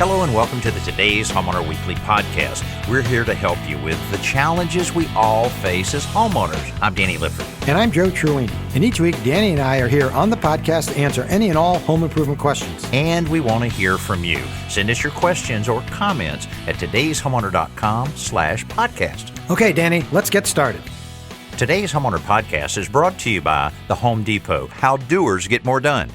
Hello and welcome to the Today's Homeowner Weekly Podcast. We're here to help you with the challenges we all face as homeowners. I'm Danny Lipford. And I'm Joe Truini. And each week, Danny and I are here on the podcast to answer any and all home improvement questions. And we want to hear from you. Send us your questions or comments at todayshomeowner.com/podcast. Okay, Danny, let's get started. Today's Homeowner Podcast is brought to you by the Home Depot. How doers get more done.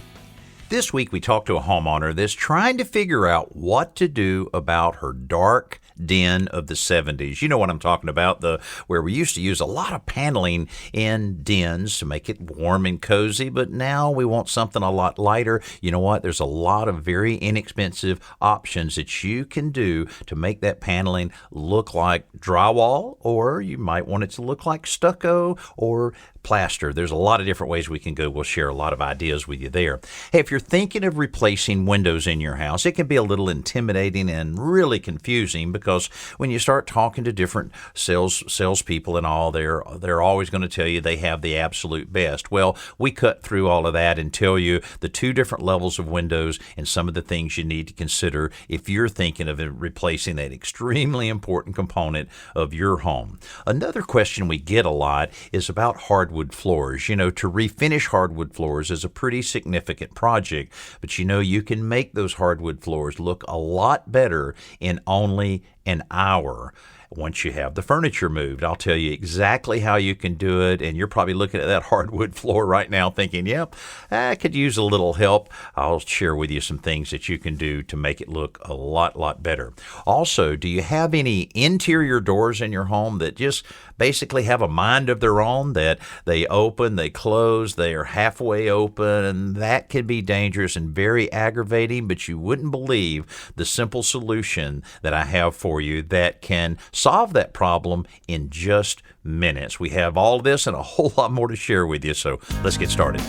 This week, we talked to a homeowner that's trying to figure out what to do about her dark den of the 70s. You know what I'm talking about, where we used to use a lot of paneling in dens to make it warm and cozy, but now we want something a lot lighter. You know what? There's a lot of very inexpensive options that you can do to make that paneling look like drywall, or you might want it to look like stucco or plaster. There's a lot of different ways we can go. We'll share a lot of ideas with you there. Hey, if you're thinking of replacing windows in your house, it can be a little intimidating and really confusing because when you start talking to different salespeople and all, they're always going to tell you they have the absolute best. Well, we cut through all of that and tell you the two different levels of windows and some of the things you need to consider if you're thinking of replacing that extremely important component of your home. Another question we get a lot is about hardwood floors. You know, to refinish hardwood floors is a pretty significant project, but you can make those hardwood floors look a lot better in only an hour. Once you have the furniture moved, I'll tell you exactly how you can do it, and you're probably looking at that hardwood floor right now thinking, yep, I could use a little help. I'll share with you some things that you can do to make it look a lot better. Also, do you have any interior doors in your home that just basically have a mind of their own, that they open, they close, they are halfway open, and that can be dangerous and very aggravating, but you wouldn't believe the simple solution that I have for you that can solve that problem in just minutes. We have all this and a whole lot more to share with you, so let's get started.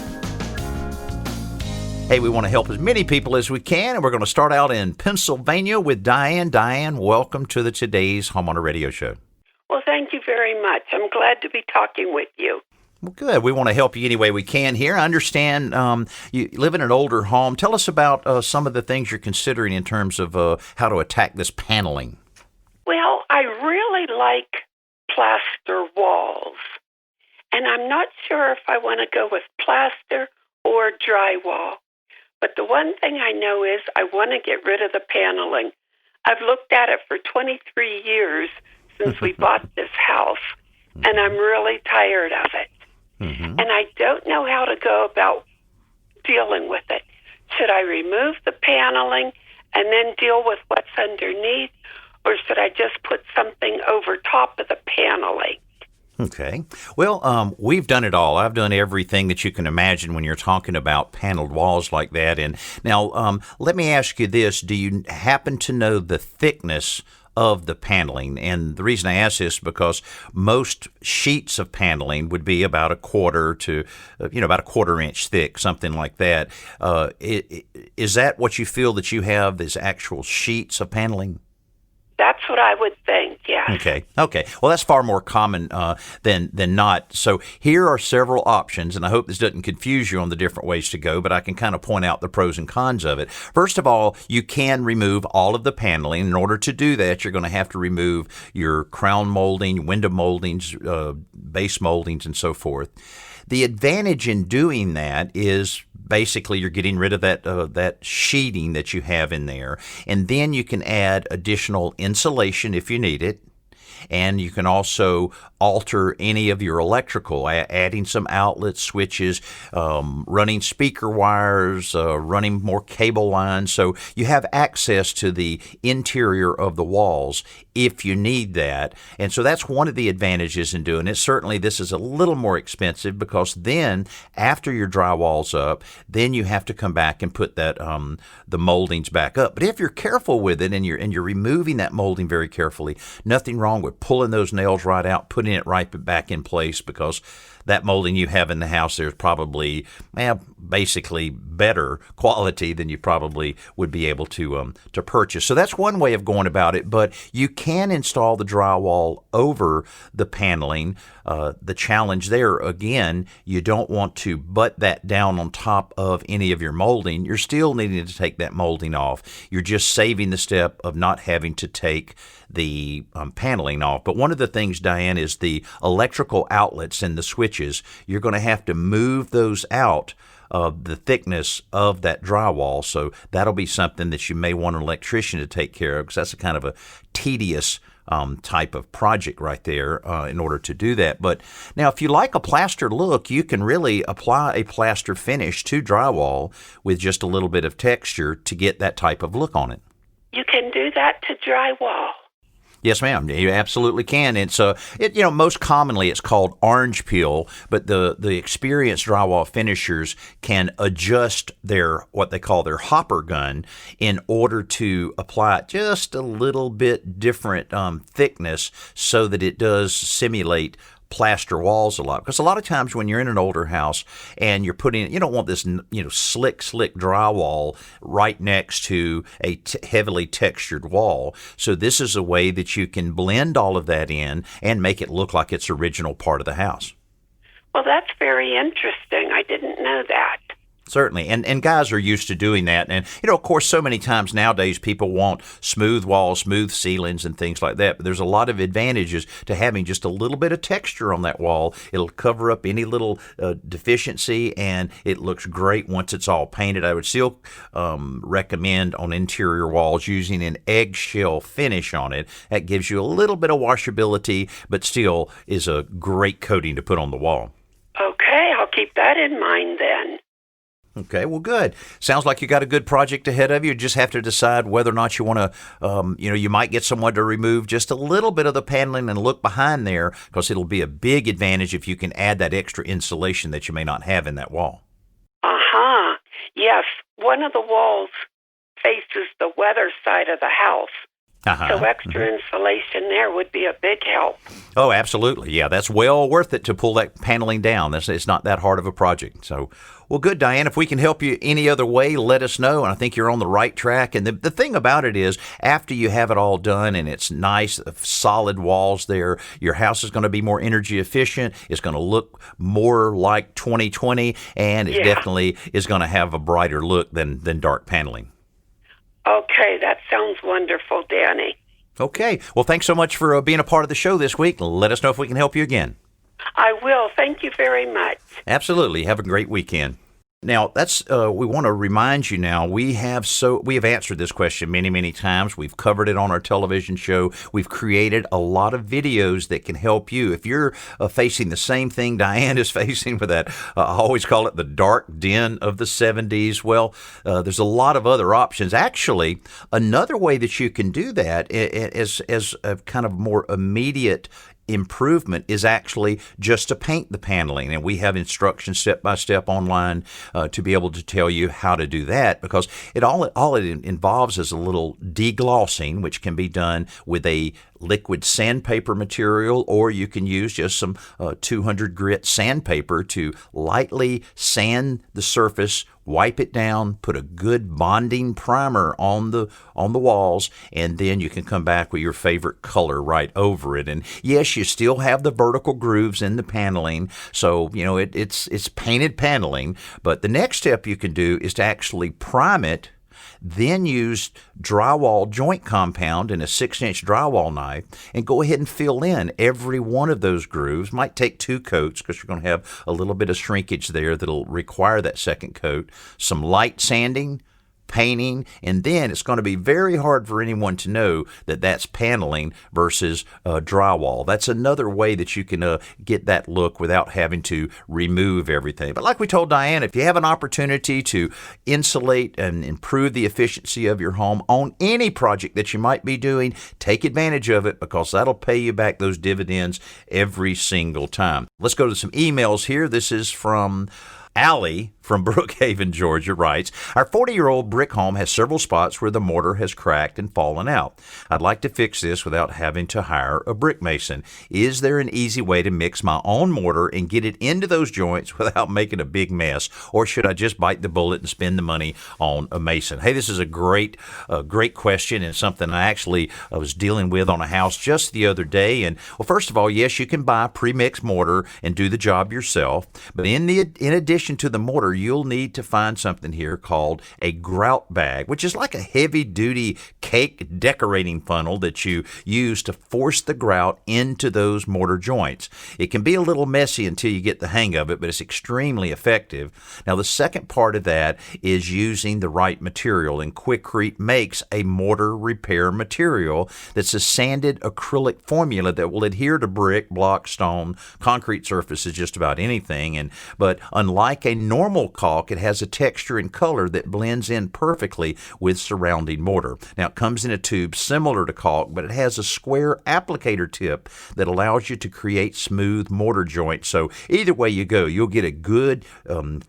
Hey, we want to help as many people as we can, and we're going to start out in Pennsylvania with Diane. Diane, welcome to the Today's Homeowner Radio Show. Well, thank you very much. I'm glad to be talking with you. Well, good. We want to help you any way we can here. I understand you live in an older home. Tell us about some of the things you're considering in terms of how to attack this paneling. Well, I really like plaster walls, and I'm not sure if I want to go with plaster or drywall. But the one thing I know is I want to get rid of the paneling. I've looked at it for 23 years since we bought this house, and I'm really tired of it. Mm-hmm. And I don't know how to go about dealing with it. Should I remove the paneling and then deal with what's underneath, or should I just put something over top of the paneling? Okay. Well, we've done it all. I've done everything that you can imagine when you're talking about paneled walls like that. And now, let me ask you this. Do you happen to know the thickness of the paneling? And the reason I ask this is because most sheets of paneling would be about a quarter inch thick, something like that. Is that what you feel that you have, these actual sheets of paneling? That's what I would think, yeah. Okay. Well, that's far more common than not. So here are several options, and I hope this doesn't confuse you on the different ways to go, but I can kind of point out the pros and cons of it. First of all, you can remove all of the paneling. In order to do that, you're going to have to remove your crown molding, window moldings, base moldings, and so forth. The advantage in doing that is basically you're getting rid of that sheeting that you have in there, and then you can add additional insulation if you need it. And you can also alter any of your electrical, adding some outlet switches, running speaker wires, running more cable lines. So you have access to the interior of the walls if you need that. And so that's one of the advantages in doing it. Certainly this is a little more expensive because then after your drywall's up, then you have to come back and put that the moldings back up. But if you're careful with it and you're removing that molding very carefully, nothing wrong with pulling those nails right out, putting it right back in place, because that molding you have in the house, there's probably basically better quality than you probably would be able to purchase. So that's one way of going about it, but you can install the drywall over the paneling. The challenge there, again, you don't want to butt that down on top of any of your molding. You're still needing to take that molding off. You're just saving the step of not having to take the paneling off. But one of the things, Diane, is the electrical outlets and the switches. You're going to have to move those out of the thickness of that drywall. So that'll be something that you may want an electrician to take care of, because that's a kind of a tedious type of project right there in order to do that. But now, if you like a plaster look, you can really apply a plaster finish to drywall with just a little bit of texture to get that type of look on it. You can do that to drywall. Yes, ma'am. You absolutely can. It's most commonly it's called orange peel, but the experienced drywall finishers can adjust what they call their hopper gun in order to apply just a little bit different thickness so that it does simulate plaster walls a lot. Because a lot of times when you're in an older house and you don't want this slick drywall right next to a heavily textured wall. So this is a way that you can blend all of that in and make it look like it's original part of the house. Well, that's very interesting. I didn't know that. Certainly, and guys are used to doing that. And, of course, so many times nowadays people want smooth walls, smooth ceilings, and things like that. But there's a lot of advantages to having just a little bit of texture on that wall. It'll cover up any little deficiency, and it looks great once it's all painted. I would still recommend on interior walls using an eggshell finish on it. That gives you a little bit of washability, but still is a great coating to put on the wall. Okay, I'll keep that in mind then. Okay, well, good. Sounds like you got a good project ahead of you. You just have to decide whether or not you want to, you might get someone to remove just a little bit of the paneling and look behind there, because it'll be a big advantage if you can add that extra insulation that you may not have in that wall. Uh-huh. Yes, one of the walls faces the weather side of the house. So extra insulation there would be a big help. Oh, absolutely. Yeah, that's well worth it to pull that paneling down. It's not that hard of a project. So, well, good, Diane. If we can help you any other way, let us know. And I think you're on the right track. And the thing about it is, after you have it all done and it's nice, solid walls there, your house is going to be more energy efficient. It's going to look more like 2020, and it definitely is going to have a brighter look than dark paneling. Okay, that sounds wonderful, Danny. Okay. Well, thanks so much for being a part of the show this week. Let us know if we can help you again. I will. Thank you very much. Absolutely. Have a great weekend. Now, that's we want to remind you now, we have answered this question many, many times. We've covered it on our television show. We've created a lot of videos that can help you. If you're facing the same thing Diane is facing with that, I always call it the dark den of the 70s. Well, there's a lot of other options. Actually, another way that you can do that as a kind of more immediate improvement is actually just to paint the paneling, and we have instructions step by step online to be able to tell you how to do that, because all it involves is a little deglossing, which can be done with a liquid sandpaper material, or you can use just some 200 grit sandpaper to lightly sand the surface, wipe it down, put a good bonding primer on the walls, and then you can come back with your favorite color right over it. And yes, you still have the vertical grooves in the paneling, so it's painted paneling. But the next step you can do is to actually prime it, then use drywall joint compound in a 6-inch drywall knife and go ahead and fill in every one of those grooves. Might take 2 coats because you're going to have a little bit of shrinkage there that'll require that second coat. Some light sanding, painting, and then it's going to be very hard for anyone to know that that's paneling versus drywall. That's another way that you can get that look without having to remove everything. But like we told Diane, if you have an opportunity to insulate and improve the efficiency of your home on any project that you might be doing, take advantage of it, because that'll pay you back those dividends every single time. Let's go to some emails here. This is from Allie from Brookhaven, Georgia writes, our 40-year-old brick home has several spots where the mortar has cracked and fallen out. I'd like to fix this without having to hire a brick mason. Is there an easy way to mix my own mortar and get it into those joints without making a big mess? Or should I just bite the bullet and spend the money on a mason? Hey, this is a great question, and something I actually was dealing with on a house just the other day. And well, first of all, yes, you can buy pre-mixed mortar and do the job yourself. But in addition to the mortar, you'll need to find something here called a grout bag, which is like a heavy-duty cake decorating funnel that you use to force the grout into those mortar joints. It can be a little messy until you get the hang of it, but it's extremely effective. Now, the second part of that is using the right material, and Quikrete makes a mortar repair material that's a sanded acrylic formula that will adhere to brick, block, stone, concrete surfaces, just about anything. But unlike a normal caulk, it has a texture and color that blends in perfectly with surrounding mortar. Now, it comes in a tube similar to caulk, but it has a square applicator tip that allows you to create smooth mortar joints. So either way you go, you'll get a good,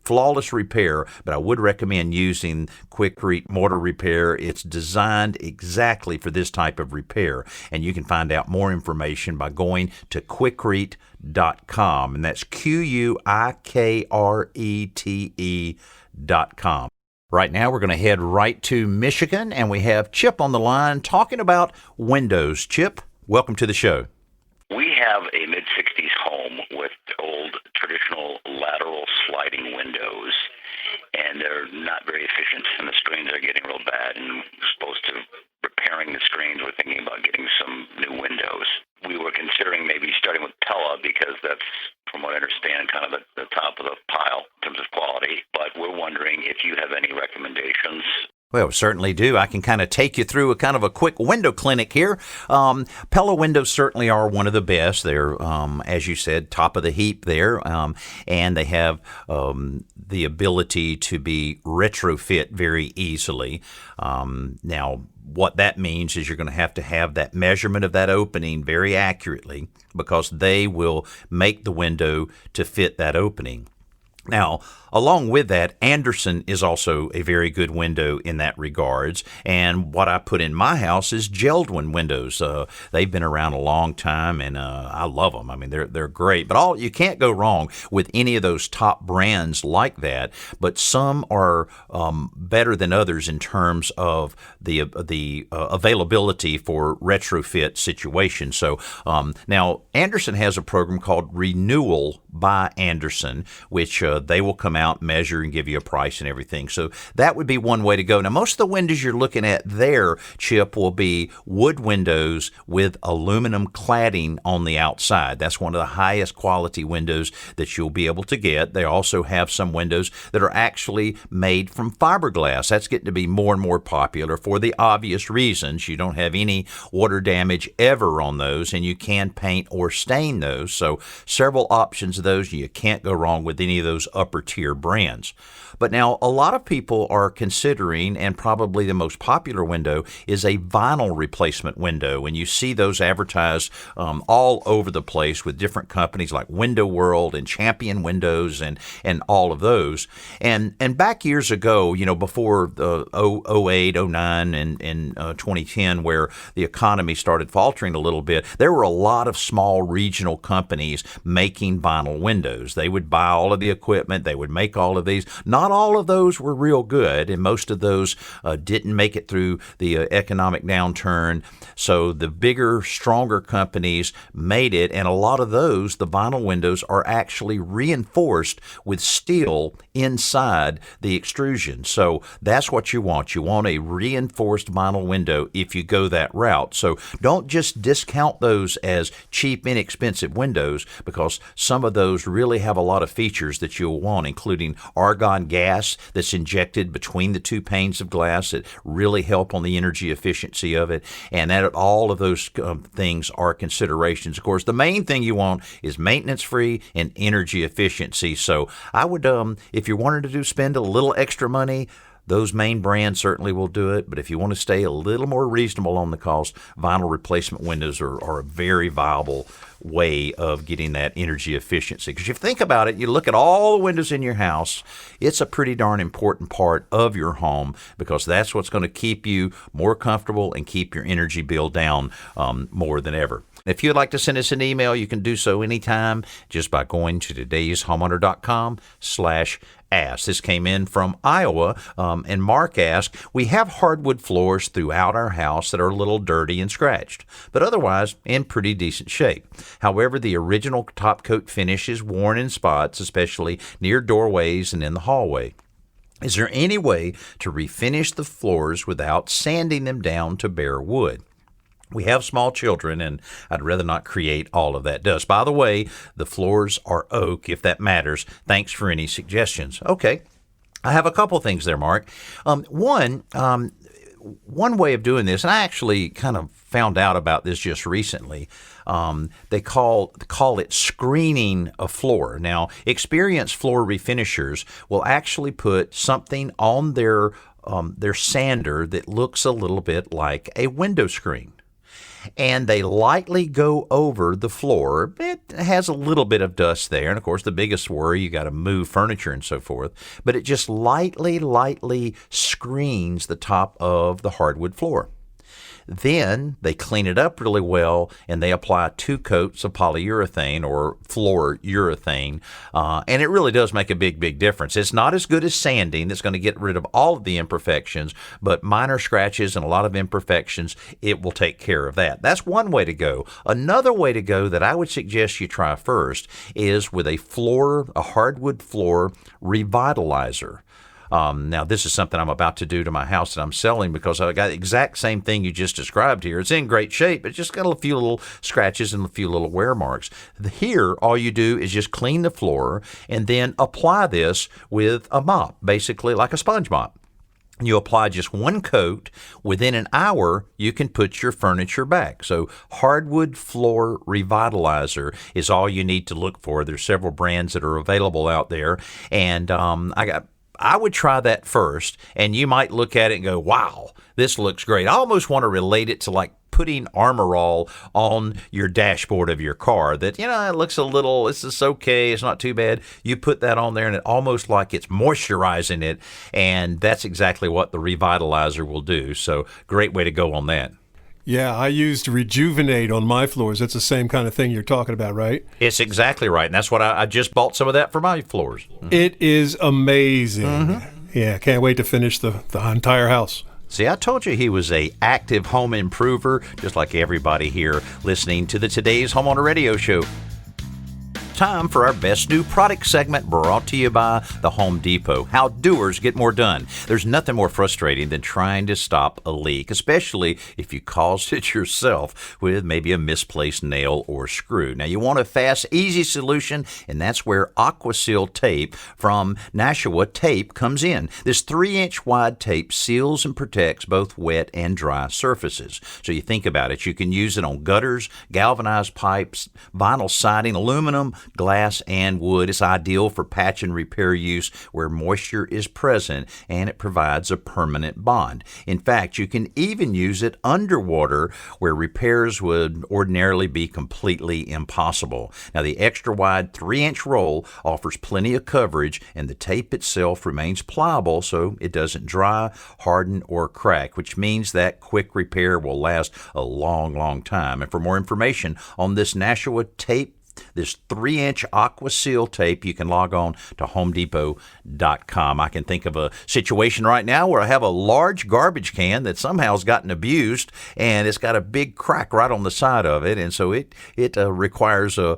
flawless repair, but I would recommend using Quikrete Mortar Repair. It's designed exactly for this type of repair, and you can find out more information by going to Quikrete.com, and that's Quikrete.com. Right now, we're going to head right to Michigan, and we have Chip on the line talking about windows. Chip, welcome to the show. We have a mid-60s home with old traditional lateral sliding windows, and they're not very efficient, and the screens are getting real bad, and we're supposed to repairing the screens. We're thinking about getting some new windows. We were considering maybe starting with Pella because that's, from what I understand, kind of the top of the pile in terms of quality. But we're wondering if you have any recommendations. Well, certainly do. I can kind of take you through a kind of a quick window clinic here. Pella windows certainly are one of the best. They're, as you said, top of the heap there, and they have the ability to be retrofit very easily. Now, what that means is you're going to have that measurement of that opening very accurately, because they will make the window to fit that opening. Now, along with that, Andersen is also a very good window in that regards. And what I put in my house is Jeld-Wen windows. They've been around a long time, and I love them. I mean, they're great. But you can't go wrong with any of those top brands like that. But some are better than others in terms of the availability for retrofit situations. So now Andersen has a program called Renewal by Andersen, which they will come out, measure, and give you a price and everything. So that would be one way to go. Now, most of the windows you're looking at there, Chip, will be wood windows with aluminum cladding on the outside. That's one of the highest quality windows that you'll be able to get. They also have some windows that are actually made from fiberglass. That's getting to be more and more popular for the obvious reasons. You don't have any water damage ever on those, and you can paint or stain those. So several options of those. You can't go wrong with any of those upper tier brands. But now a lot of people are considering, and probably the most popular window is a vinyl replacement window. And you see those advertised all over the place with different companies like Window World and Champion Windows and all of those. And back years ago, before the 08, 09 and 2010, where the economy started faltering a little bit, there were a lot of small regional companies making vinyl windows. They would buy all of the equipment. They would make all of these. Not all of those were real good, and most of those didn't make it through the economic downturn. So the bigger, stronger companies made it, and a lot of those, the vinyl windows, are actually reinforced with steel inside the extrusion. So that's what you want. You want a reinforced vinyl window if you go that route. So don't just discount those as cheap, inexpensive windows, because some of those really have a lot of features that you'll want, including argon gas that's injected between the two panes of glass that really help on the energy efficiency of it. And that all of those things are considerations. Of course, the main thing you want is maintenance-free and energy efficiency. So I would, if you're wanting to spend a little extra money, Those main brands certainly will do it, but if you want to stay a little more reasonable on the cost, vinyl replacement windows are a very viable way of getting that energy efficiency. Because if you think about it, you look at all the windows in your house, it's a pretty darn important part of your home because that's what's going to keep you more comfortable and keep your energy bill down more than ever. If you'd like to send us an email, you can do so anytime just by going to todayshomeowner.com/ask. This came in from Iowa, and Mark asked, we have hardwood floors throughout our house that are a little dirty and scratched, but otherwise in pretty decent shape. However, the original top coat finish is worn in spots, especially near doorways and in the hallway. Is there any way to refinish the floors without sanding them down to bare wood? We have small children, and I'd rather not create all of that dust. By the way, the floors are oak, if that matters. Thanks for any suggestions. Okay, I have a couple things there, Mark. One way of doing this, and I actually kind of found out about this just recently. They call it screening a floor. Now, experienced floor refinishers will actually put something on their sander that looks a little bit like a window screen. And they lightly go over the floor. It has a little bit of dust there. And, of course, the biggest worry, you got to move furniture and so forth. But it just lightly screens the top of the hardwood floor. Then they clean it up really well, and they apply 2 coats of polyurethane or floor urethane, and it really does make a big difference. It's not as good as sanding that's going to get rid of all of the imperfections, but minor scratches and a lot of imperfections, it will take care of that. That's one way to go. Another way to go that I would suggest you try first is with a hardwood floor revitalizer. Now, this is something I'm about to do to my house that I'm selling because I got the exact same thing you just described here. It's in great shape. It's just got a few little scratches and a few little wear marks. Here, all you do is just clean the floor and then apply this with a mop, basically like a sponge mop. You apply just 1 coat. Within an hour, you can put your furniture back. So hardwood floor revitalizer is all you need to look for. There's several brands that are available out there, and I would try that first, and you might look at it and go, wow, this looks great. I almost want to relate it to like putting Armor All on your dashboard of your car that, it looks a little, it's just okay, it's not too bad. You put that on there, and it almost like it's moisturizing it, and that's exactly what the revitalizer will do. So great way to go on that. Yeah, I used Rejuvenate on my floors. That's the same kind of thing you're talking about, right? It's exactly right. And that's what I just bought some of that for my floors. Mm-hmm. It is amazing. Mm-hmm. Yeah, can't wait to finish the entire house. See, I told you he was a active home improver, just like everybody here listening to the Today's Homeowner Radio Show. Time for our Best New Product segment, brought to you by the Home Depot. How doers get more done. There's nothing more frustrating than trying to stop a leak, especially if you caused it yourself with maybe a misplaced nail or screw. Now, you want a fast, easy solution, and that's where Aqua-Seal tape from Nashua tape comes in. This 3-inch wide tape seals and protects both wet and dry surfaces. So you think about it. You can use it on gutters, galvanized pipes, vinyl siding, aluminum, glass, and wood. It's ideal for patch and repair use where moisture is present, and it provides a permanent bond. In fact, you can even use it underwater where repairs would ordinarily be completely impossible. Now, the extra wide 3-inch roll offers plenty of coverage, and the tape itself remains pliable so it doesn't dry, harden, or crack, which means that quick repair will last a long time. And for more information on this Nashua tape, this 3-inch Aqua-Seal tape, you can log on to HomeDepot.com. I can think of a situation right now where I have a large garbage can that somehow has gotten abused, and it's got a big crack right on the side of it, and so it requires to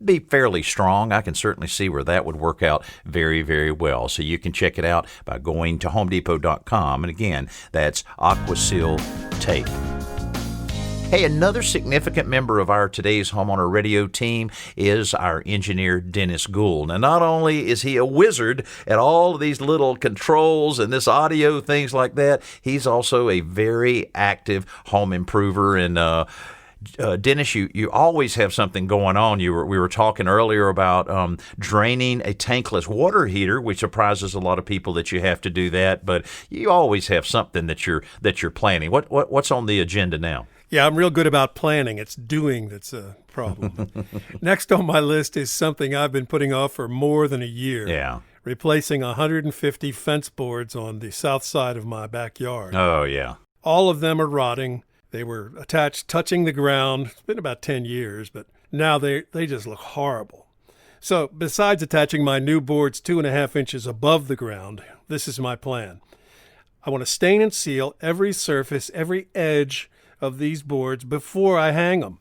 be fairly strong. I can certainly see where that would work out very well. So you can check it out by going to HomeDepot.com, and again, that's Aqua-Seal tape. Hey, another significant member of our Today's Homeowner Radio team is our engineer, Dennis Gould. Now, not only is he a wizard at all of these little controls and this audio, things like that, he's also a very active home improver, and Dennis, you always have something going on. We were talking earlier about draining a tankless water heater, which surprises a lot of people that you have to do that. But you always have something that you're planning. What's on the agenda now? Yeah, I'm real good about planning. It's doing that's a problem. Next on my list is something I've been putting off for more than a year. Yeah. Replacing 150 fence boards on the south side of my backyard. Oh, yeah. All of them are rotting. They were attached, touching the ground. It's been about 10 years, but now they just look horrible. So besides attaching my new boards 2.5 inches above the ground, this is my plan. I want to stain and seal every surface, every edge of these boards before I hang them.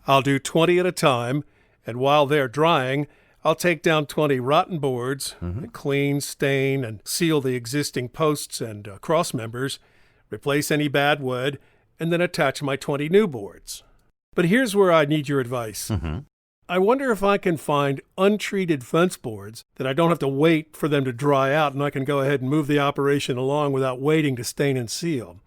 I'll do 20 at a time, and while they're drying, I'll take down 20 rotten boards, and clean, stain, and seal the existing posts and cross members, replace any bad wood, and then attach my 20 new boards. But here's where I need your advice. I wonder if I can find untreated fence boards that I don't have to wait for them to dry out, and I can go ahead and move the operation along without waiting to stain and seal.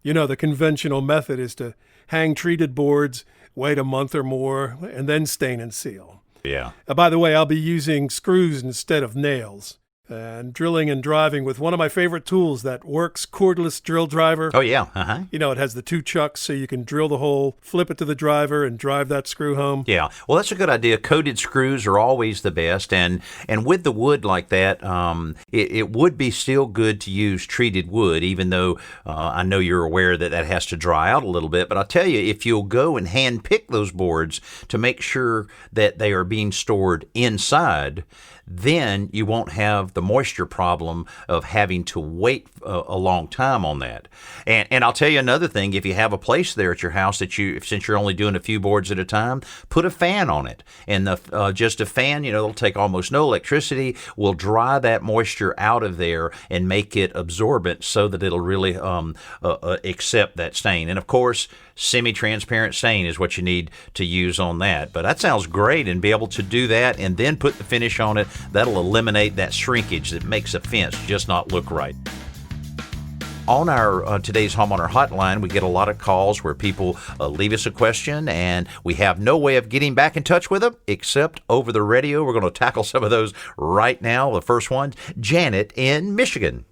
You know, the conventional method is to hang treated boards, wait a month or more, and then stain and seal. Yeah. By the way, I'll be using screws instead of nails. And drilling and driving with one of my favorite tools, that Works cordless drill driver. Oh, yeah. You know, it has the 2 chucks so you can drill the hole, flip it to the driver, and drive that screw home. Yeah. Well, that's a good idea. Coated screws are always the best. And with the wood like that, it would be still good to use treated wood, even though I know you're aware that has to dry out a little bit. But I'll tell you, if you'll go and hand pick those boards to make sure that they are being stored inside, then you won't have the moisture problem of having to wait a long time on that. And I'll tell you another thing, if you have a place there at your house that since you're only doing a few boards at a time, put a fan on it. And just a fan, it'll take almost no electricity, will dry that moisture out of there and make it absorbent so that it'll really accept that stain. And of course, semi-transparent stain is what you need to use on that. But that sounds great, and be able to do that and then put the finish on it, that'll eliminate that shrinkage that makes a fence just not look right. On our today's homeowner hotline, we get a lot of calls where people leave us a question, and we have no way of getting back in touch with them except over the radio. We're going to tackle some of those right now. The first one, Janet in Michigan.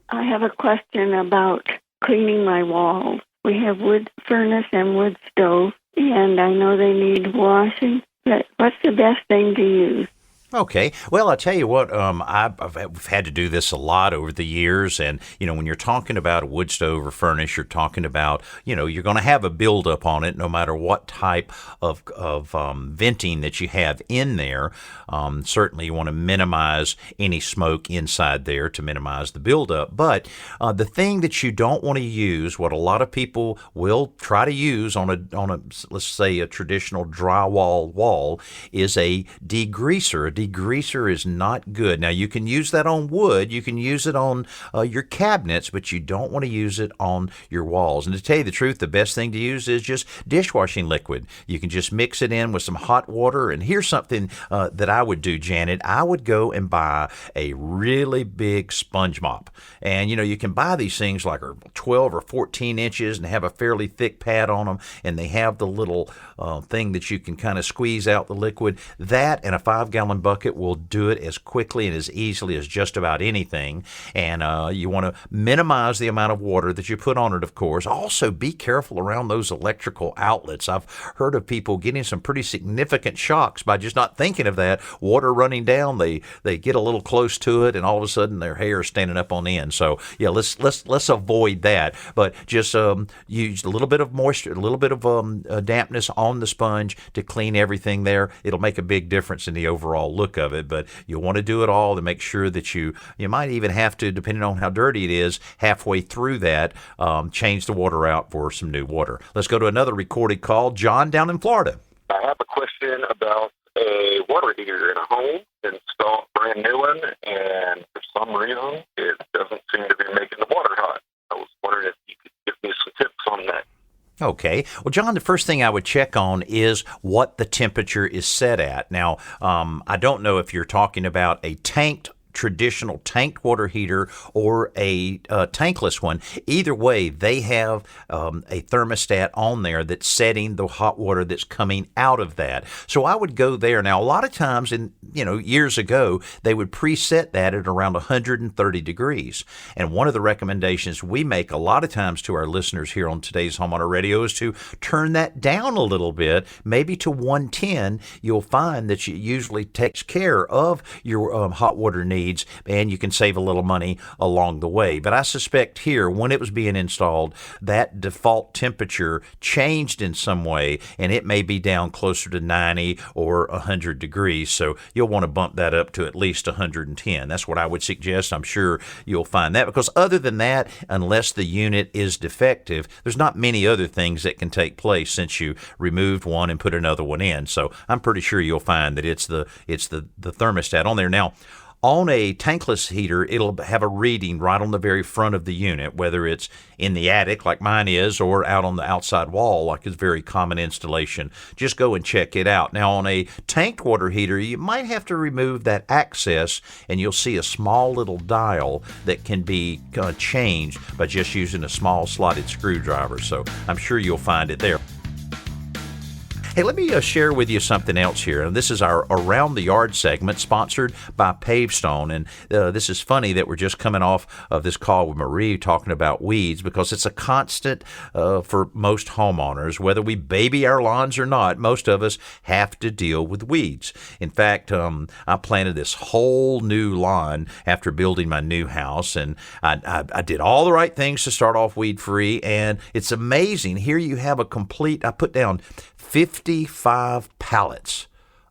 I have a question about cleaning my walls. We have wood furnace and wood stove, and I know they need washing. But what's the best thing to use? Okay. Well, I'll tell you what, I've had to do this a lot over the years. And, when you're talking about a wood stove or furnace, you're talking about, you're going to have a buildup on it no matter what type of venting that you have in there. Certainly you want to minimize any smoke inside there to minimize the buildup. But the thing that you don't want to use, what a lot of people will try to use on a let's say a traditional drywall wall, is a degreaser. Degreaser is not good. Now, you can use that on wood. You can use it on your cabinets, but you don't want to use it on your walls. And to tell you the truth, the best thing to use is just dishwashing liquid. You can just mix it in with some hot water. And here's something that I would do, Janet. I would go and buy a really big sponge mop. And, you can buy these things like 12 or 14 inches and have a fairly thick pad on them. And they have the little thing that you can kind of squeeze out the liquid. That and a 5-gallon bucket will do it as quickly and as easily as just about anything. And you want to minimize the amount of water that you put on it, of course. Also, be careful around those electrical outlets. I've heard of people getting some pretty significant shocks by just not thinking of that. Water running down, they get a little close to it, and all of a sudden their hair is standing up on end. So, yeah, let's avoid that. But just use a little bit of moisture, a little bit of dampness on the sponge to clean everything there. It'll make a big difference in the overall look of it, but you'll want to do it all to make sure that you might even have to, depending on how dirty it is, halfway through that, change the water out for some new water. Let's go to another recorded call. John down in Florida. I have a question about a water heater in a home. Installed brand new one, and for some reason it doesn't seem to be making the water hot. I was wondering if you could give me some tips on that. Okay. Well, John, the first thing I would check on is what the temperature is set at. Now, I don't know if you're talking about a tanked traditional tanked water heater or a tankless one. Either way, they have a thermostat on there that's setting the hot water that's coming out of that. So I would go there. Now, a lot of times years ago, they would preset that at around 130 degrees. And one of the recommendations we make a lot of times to our listeners here on today's Homeowner Radio is to turn that down a little bit, maybe to 110. You'll find that it usually takes care of your hot water needs, and you can save a little money along the way. But I suspect here, when it was being installed, that default temperature changed in some way, and it may be down closer to 90 or 100 degrees. So you'll want to bump that up to at least 110. That's what I would suggest. I'm sure you'll find that, because other than that, unless the unit is defective, there's not many other things that can take place since you removed one and put another one in. So I'm pretty sure you'll find that it's the thermostat on there. Now, on a tankless heater, it'll have a reading right on the very front of the unit, whether it's in the attic like mine is or out on the outside wall like it's very common installation. Just go and check it out. Now, on a tanked water heater, you might have to remove that access, and you'll see a small little dial that can be changed by just using a small slotted screwdriver. So I'm sure you'll find it there. Hey, let me share with you something else here. And this is our Around the Yard segment sponsored by Pavestone. And this is funny that we're just coming off of this call with Marie talking about weeds, because it's a constant for most homeowners. Whether we baby our lawns or not, most of us have to deal with weeds. In fact, I planted this whole new lawn after building my new house, and I did all the right things to start off weed-free, and it's amazing. Here you have I put down 55 pallets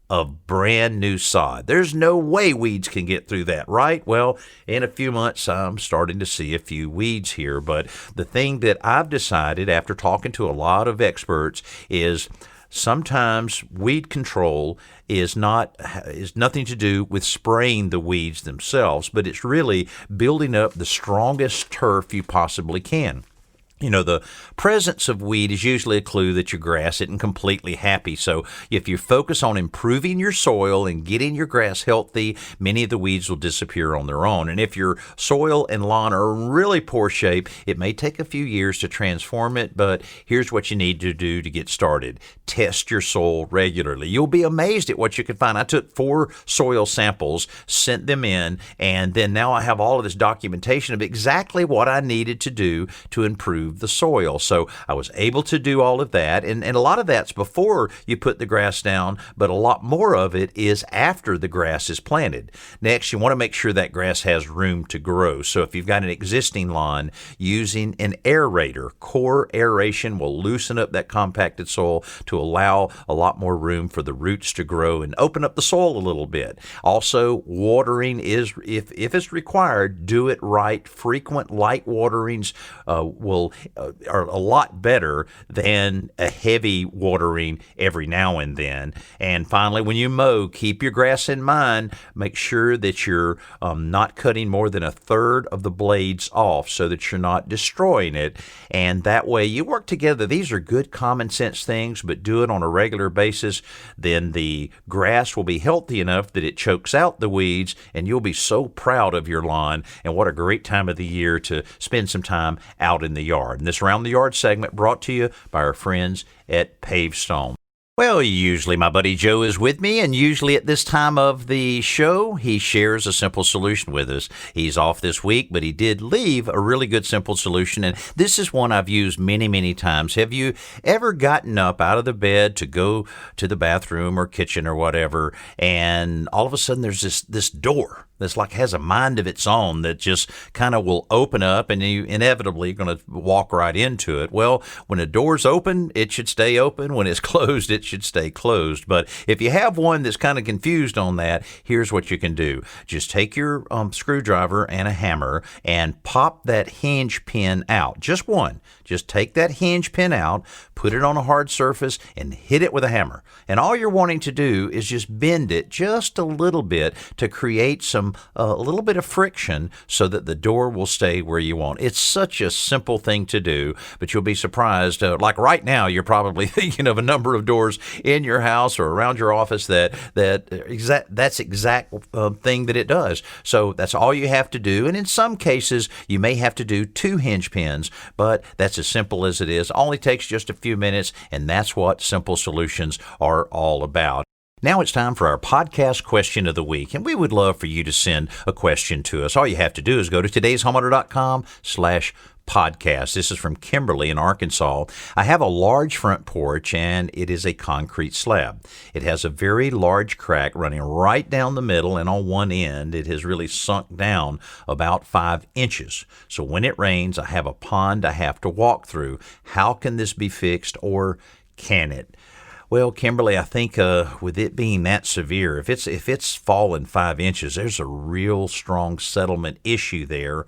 of brand new sod. There's no way weeds can get through that, right? Well, in a few months, I'm starting to see a few weeds here. But the thing that I've decided after talking to a lot of experts is sometimes weed control is nothing to do with spraying the weeds themselves, but it's really building up the strongest turf you possibly can. The presence of weed is usually a clue that your grass isn't completely happy. So if you focus on improving your soil and getting your grass healthy, many of the weeds will disappear on their own. And if your soil and lawn are in really poor shape, it may take a few years to transform it, but here's what you need to do to get started. Test your soil regularly. You'll be amazed at what you can find. I took 4 soil samples, sent them in, and then now I have all of this documentation of exactly what I needed to do to improve the soil. So I was able to do all of that, and a lot of that's before you put the grass down, but a lot more of it is after the grass is planted. Next, you want to make sure that grass has room to grow. So if you've got an existing lawn, using an aerator, core aeration will loosen up that compacted soil to allow a lot more room for the roots to grow and open up the soil a little bit. Also, watering is, if it's required, do it right. Frequent light waterings are a lot better than a heavy watering every now and then. And finally, when you mow, keep your grass in mind. Make sure that you're not cutting more than a third of the blades off so that you're not destroying it. And that way you work together. These are good common sense things, but do it on a regular basis. Then the grass will be healthy enough that it chokes out the weeds, and you'll be so proud of your lawn. And what a great time of the year to spend some time out in the yard. And this Around the Yard segment brought to you by our friends at Pavestone. Well, usually my buddy Joe is with me, and usually at this time of the show, he shares a simple solution with us. He's off this week, but he did leave a really good simple solution, and this is one I've used many, many times. Have you ever gotten up out of the bed to go to the bathroom or kitchen or whatever, and all of a sudden there's this door that's like has a mind of its own that just kind of will open up, and you inevitably going to walk right into it? Well, when a door's open, it should stay open. When it's closed, it should stay closed. But if you have one that's kind of confused on that, here's what you can do. Just take your screwdriver and a hammer and pop that hinge pin out. Just one. Just take that hinge pin out, put it on a hard surface, and hit it with a hammer. And all you're wanting to do is just bend it just a little bit to create some some a little bit of friction so that the door will stay where you want. It's such a simple thing to do, but you'll be surprised. Like right now, you're probably thinking of a number of doors in your house or around your office that's exact thing that it does. So that's all you have to do. And in some cases, you may have to do 2 hinge pins, but that's as simple as it is. Only takes just a few minutes, and that's what simple solutions are all about. Now it's time for our podcast question of the week, and we would love for you to send a question to us. All you have to do is go to todayshomeowner.com/podcast. This is from Kimberly in Arkansas. I have a large front porch, and it is a concrete slab. It has a very large crack running right down the middle, and on one end, it has really sunk down about 5 inches. So when it rains, I have a pond I have to walk through. How can this be fixed, or can it? Well, Kimberly, I think with it being that severe, if it's fallen 5 inches, there's a real strong settlement issue there.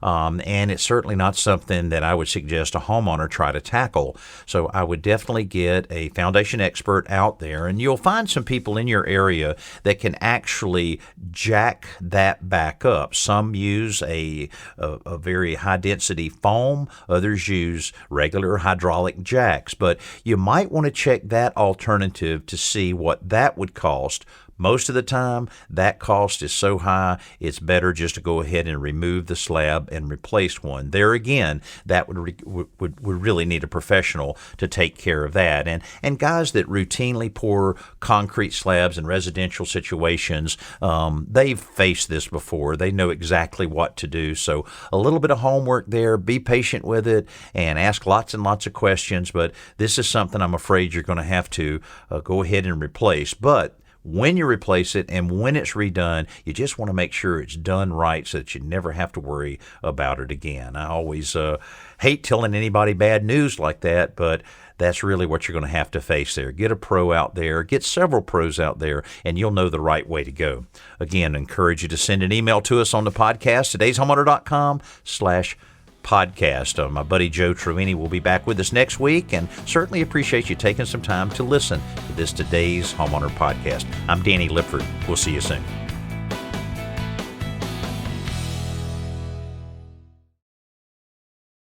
And it's certainly not something that I would suggest a homeowner try to tackle. So I would definitely get a foundation expert out there, and you'll find some people in your area that can actually jack that back up. Some use a very high-density foam. Others use regular hydraulic jacks. But you might want to check that alternative to see what that would cost. Most of the time, that cost is so high, it's better just to go ahead and remove the slab and replace one. There again, that would really need a professional to take care of that. And guys that routinely pour concrete slabs in residential situations, they've faced this before. They know exactly what to do. So a little bit of homework there. Be patient with it and ask lots and lots of questions. But this is something I'm afraid you're going to have to go ahead and replace. But when you replace it and when it's redone, you just want to make sure it's done right so that you never have to worry about it again. I always hate telling anybody bad news like that, but that's really what you're going to have to face there. Get a pro out there, get several pros out there, and you'll know the right way to go. Again, I encourage you to send an email to us on the podcast, todayshomeowner.com/podcast. My buddy Joe Truini will be back with us next week, and certainly appreciate you taking some time to listen to this Today's Homeowner podcast. I'm Danny Lipford. We'll see you soon.